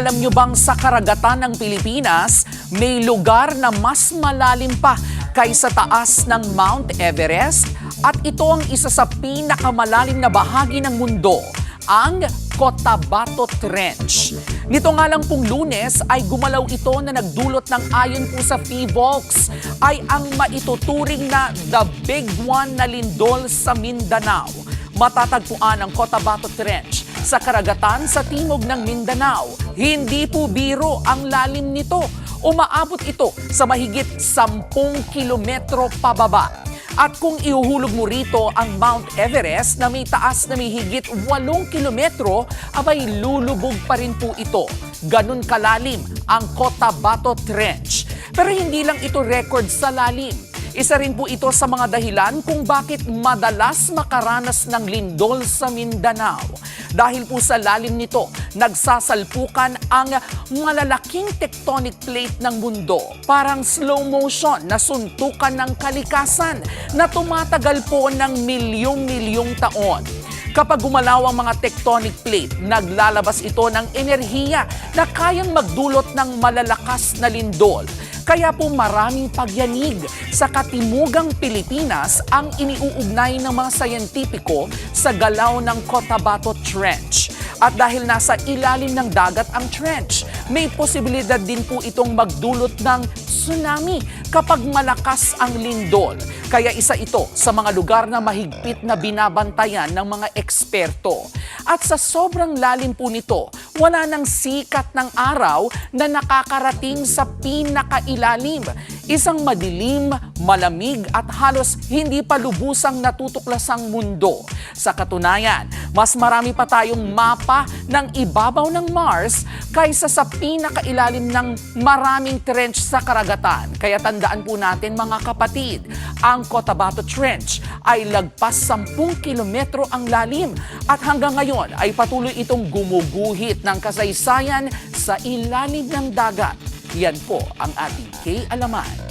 Alam nyo bang sa karagatan ng Pilipinas, may lugar na mas malalim pa kaysa taas ng Mount Everest? At ito ang isa sa pinakamalalim na bahagi ng mundo, ang Cotabato Trench. Nito nga lang pong Lunes ay gumalaw ito na nagdulot ng ayon po sa PHIVOLCS ay ang maituturing na the big one na lindol sa Mindanao. Matatagpuan ang Cotabato Trench sa karagatan sa timog ng Mindanao. Hindi po biro ang lalim nito. Umaabot ito sa mahigit 10 kilometro pababa. At kung ihuhulog mo rito ang Mount Everest na may taas na may higit 8 kilometro, abay lulubog pa rin po ito. Ganun kalalim ang Cotabato Trench. Pero hindi lang ito record sa lalim. Isa rin po ito sa mga dahilan kung bakit madalas makaranas ng lindol sa Mindanao. Dahil po sa lalim nito, nagsasalpukan ang malalaking tectonic plate ng mundo. Parang slow motion na suntukan ng kalikasan na tumatagal po ng milyong-milyong taon. Kapag gumalaw ang mga tectonic plate, naglalabas ito ng enerhiya na kayang magdulot ng malalakas na lindol. Kaya po maraming pagyanig sa katimugang Pilipinas ang iniuugnay ng mga sayentipiko sa galaw ng Cotabato Trench. At dahil nasa ilalim ng dagat ang trench, may posibilidad din po itong magdulot ng tsunami kapag malakas ang lindol. Kaya isa ito sa mga lugar na mahigpit na binabantayan ng mga eksperto. At sa sobrang lalim po nito, wala nang sikat ng araw na nakakarating sa pinakailalim. Isang madilim, malamig at halos hindi pa lubusang natutuklasang mundo. Sa katunayan, mas marami pa tayong mapa ng ibabaw ng Mars kaysa sa pinakailalim ng maraming trench sa karagatan. Kaya tandaan po natin mga kapatid, ang Cotabato Trench ay lagpas 10 kilometro ang lalim at hanggang ngayon ay patuloy itong gumuguhit ng kasaysayan sa ilalim ng dagat. Yan po ang ating K-Alaman.